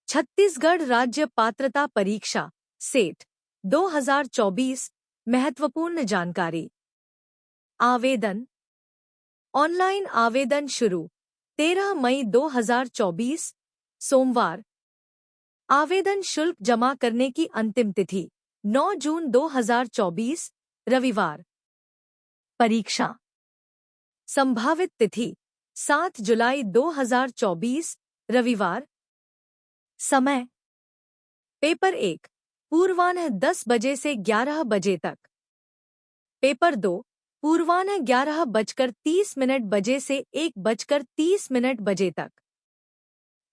छत्तीसगढ़ राज्य पात्रता परीक्षा सेट 2024 महत्वपूर्ण जानकारी। आवेदन। ऑनलाइन आवेदन शुरू 13 मई 2024 सोमवार। आवेदन शुल्क जमा करने की अंतिम तिथि 9 जून 2024 रविवार। परीक्षा संभावित तिथि 7 जुलाई 2024 रविवार। समय पेपर 1 पूर्वाह्न 10 बजे से 11 बजे तक। पेपर 2 पूर्वाह्न 11:30 बजे से 1:30 बजे तक।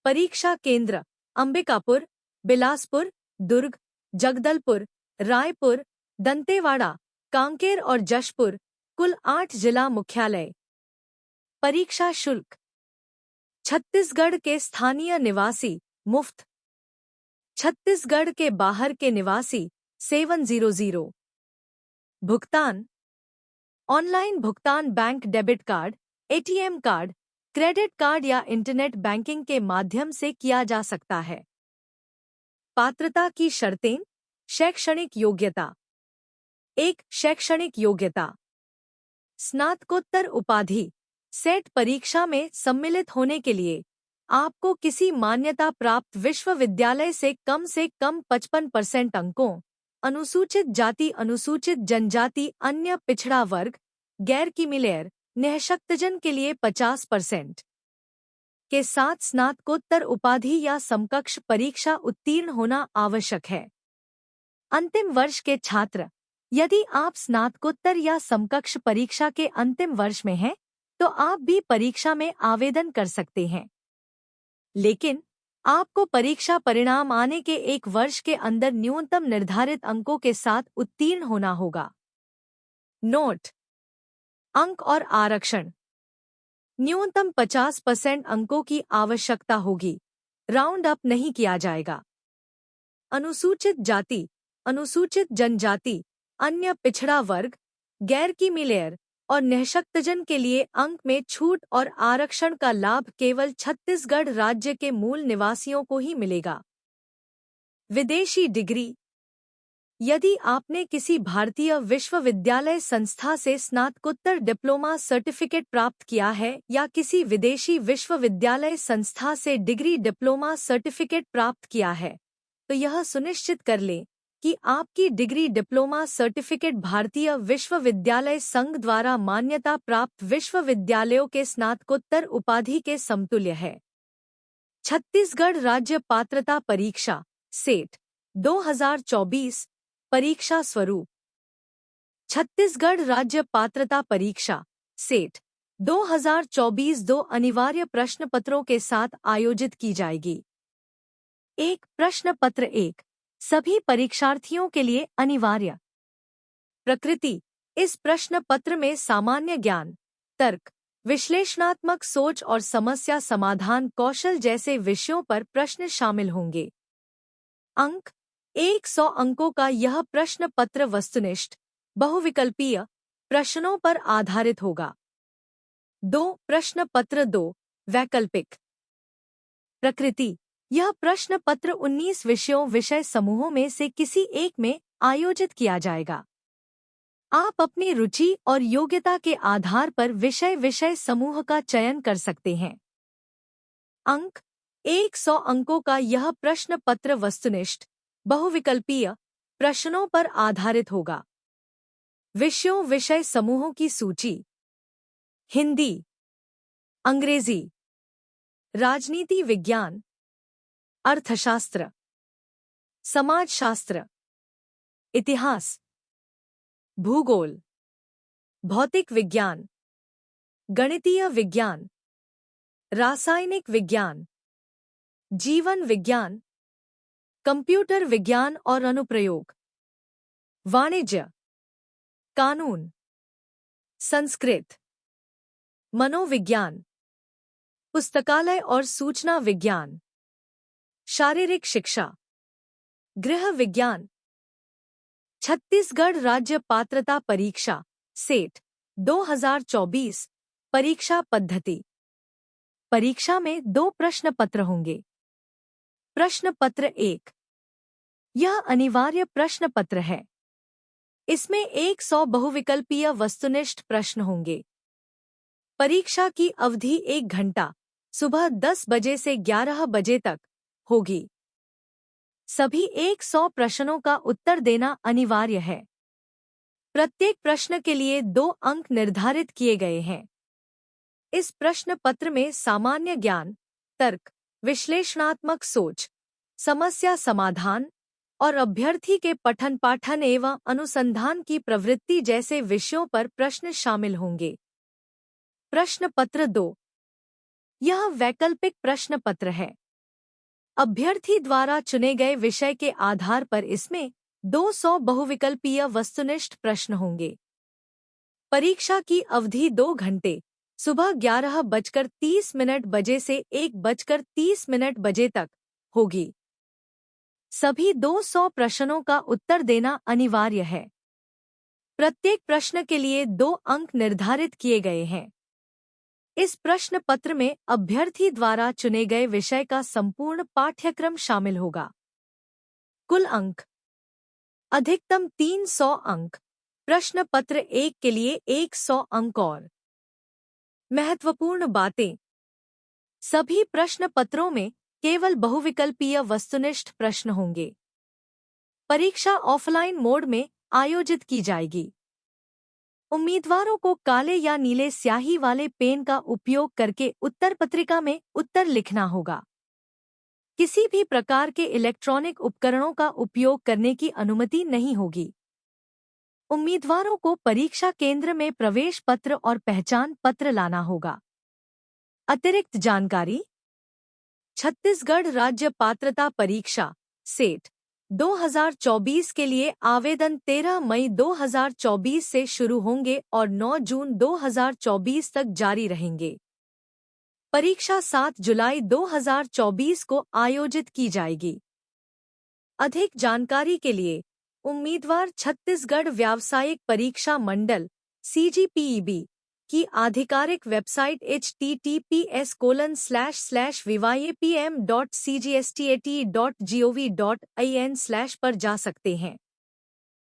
परीक्षा केंद्र अंबिकापुर, बिलासपुर, दुर्ग, जगदलपुर, रायपुर, दंतेवाड़ा, कांकेर और जशपुर, कुल 8 जिला मुख्यालय। परीक्षा शुल्क छत्तीसगढ़ के स्थानीय निवासी मुफ्त, छत्तीसगढ़ के बाहर के निवासी 700। भुगतान ऑनलाइन भुगतान bank debit card, ATM card, credit card या इंटरनेट बैंकिंग के माध्यम से किया जा सकता है। पात्रता की शर्तें। शैक्षणिक योग्यता 1 शैक्षणिक योग्यता स्नातकोत्तर उपाधि सेट परीक्षा में सम्मिलित होने के लिए आपको किसी मान्यता प्राप्त विश्वविद्यालय से कम 55% अंकों, अनुसूचित जाति, अनुसूचित जनजाति, अन्य पिछड़ा वर्ग, गैर क्रीमीलेयर, निःशक्तजन के लिए 50% के साथ स्नातकोत्तर उपाधि या समकक्ष परीक्षा उत्तीर्ण होना आवश्यक है। अंतिम वर्ष के छात्र यदि आप स्नातकोत्तर या समकक्ष परीक्षा के अंतिम वर्ष में हैं, तो आप भी परीक्षा में आवेदन कर सकते हैं, लेकिन आपको परीक्षा परिणाम आने के 1 वर्ष के अंदर न्यूनतम निर्धारित अंकों के साथ उत्तीर्ण होना होगा। नोट: अंक और आरक्षण न्यूनतम 50% अंकों की आवश्यकता होगी। राउंड अप नहीं किया जाएगा। अनुसूचित जाति, अनुसूचित जनजाति, अन्य पिछड़ा वर्ग, गैर क्रीमीलेयर और निःशक्तजन के लिए अंक में छूट और आरक्षण का लाभ केवल छत्तीसगढ़ राज्य के मूल निवासियों को ही मिलेगा। विदेशी डिग्री यदि आपने किसी भारतीय विश्वविद्यालय संस्था से स्नातकोत्तर डिप्लोमा सर्टिफिकेट प्राप्त किया है या किसी विदेशी विश्वविद्यालय संस्था से डिग्री डिप्लोमा सर्टिफिकेट प्राप्त किया है, तो यह सुनिश्चित कर लें कि आपकी डिग्री डिप्लोमा सर्टिफिकेट भारतीय विश्वविद्यालय संघ द्वारा मान्यता प्राप्त विश्वविद्यालयों के स्नातकोत्तर उपाधि के समतुल्य है। छत्तीसगढ़ राज्य पात्रता परीक्षा सेट 2024 परीक्षा स्वरूप। छत्तीसगढ़ राज्य पात्रता परीक्षा सेट 2024 2 अनिवार्य प्रश्न पत्रों के साथ आयोजित की जाएगी। 1 प्रश्न पत्र 1 सभी परीक्षार्थियों के लिए अनिवार्य। प्रकृति इस प्रश्न पत्र में सामान्य ज्ञान, तर्क, विश्लेषणात्मक सोच और समस्या समाधान कौशल जैसे विषयों पर प्रश्न शामिल होंगे। अंक 100 अंकों का यह प्रश्न पत्र वस्तुनिष्ठ, बहुविकल्पीय प्रश्नों पर आधारित होगा। 2 प्रश्न पत्र 2 वैकल्पिक। प्रकृति यह प्रश्न पत्र 19 विषयों विषय समूहों में से किसी एक में आयोजित किया जाएगा। आप अपनी रुचि और योग्यता के आधार पर विषय समूह का चयन कर सकते हैं। अंक 100 अंकों का यह प्रश्न पत्र वस्तुनिष्ठ, बहुविकल्पीय प्रश्नों पर आधारित होगा। विषयों विषय समूहों की सूची: हिंदी, अंग्रेजी, राजनीति विज्ञान, अर्थशास्त्र, समाजशास्त्र, इतिहास, भूगोल, भौतिक विज्ञान, गणितीय विज्ञान, रासायनिक विज्ञान, जीवन विज्ञान, कंप्यूटर विज्ञान और अनुप्रयोग, वाणिज्य, कानून, संस्कृत, मनोविज्ञान, पुस्तकालय और सूचना विज्ञान, शारीरिक शिक्षा, गृह विज्ञान। छत्तीसगढ़ राज्य पात्रता परीक्षा सेट 2024 परीक्षा पद्धति। परीक्षा में 2 प्रश्न पत्र होंगे। प्रश्न पत्र 1। यह अनिवार्य प्रश्न पत्र है। इसमें 100 बहुविकल्पीय वस्तुनिष्ठ प्रश्न होंगे। परीक्षा की अवधि 1 घंटा सुबह 10 बजे से 11 बजे तक होगी। सभी 100 प्रश्नों का उत्तर देना अनिवार्य है। प्रत्येक प्रश्न के लिए 2 अंक निर्धारित किए गए हैं। इस प्रश्न पत्र में सामान्य ज्ञान, तर्क, विश्लेषणात्मक सोच, समस्या समाधान और अभ्यर्थी के पठन पाठन एवं अनुसंधान की प्रवृत्ति जैसे विषयों पर प्रश्न शामिल होंगे। प्रश्न पत्र 2। यह वैकल्पिक प्रश्न पत्र है। अभ्यर्थी द्वारा चुने गए विषय के आधार पर इसमें 200 बहुविकल्पीय वस्तुनिष्ठ प्रश्न होंगे। परीक्षा की अवधि 2 घंटे सुबह 11:30 बजे से 1:30 बजे तक होगी। सभी 200 प्रश्नों का उत्तर देना अनिवार्य है। प्रत्येक प्रश्न के लिए 2 अंक निर्धारित किए गए हैं। इस प्रश्न पत्र में अभ्यर्थी द्वारा चुने गए विषय का संपूर्ण पाठ्यक्रम शामिल होगा। कुल अंक अधिकतम 300 अंक। प्रश्न पत्र 1 के लिए 100 अंक और महत्वपूर्ण बातें। सभी प्रश्न पत्रों में केवल बहुविकल्पीय वस्तुनिष्ठ प्रश्न होंगे। परीक्षा ऑफलाइन मोड में आयोजित की जाएगी। उम्मीदवारों को काले या नीले स्याही वाले पेन का उपयोग करके उत्तर पत्रिका में उत्तर लिखना होगा। किसी भी प्रकार के इलेक्ट्रॉनिक उपकरणों का उपयोग करने की अनुमति नहीं होगी। उम्मीदवारों को परीक्षा केंद्र में प्रवेश पत्र और पहचान पत्र लाना होगा। अतिरिक्त जानकारी। छत्तीसगढ़ राज्य पात्रता परीक्षा सेट 2024 के लिए आवेदन 13 मई 2024 से शुरू होंगे और 9 जून 2024 तक जारी रहेंगे। परीक्षा 7 जुलाई 2024 को आयोजित की जाएगी। अधिक जानकारी के लिए उम्मीदवार छत्तीसगढ़ व्यावसायिक परीक्षा मंडल CGPEB की आधिकारिक वेबसाइट https://vyapm.cgstat.gov.in/ पर जा सकते हैं।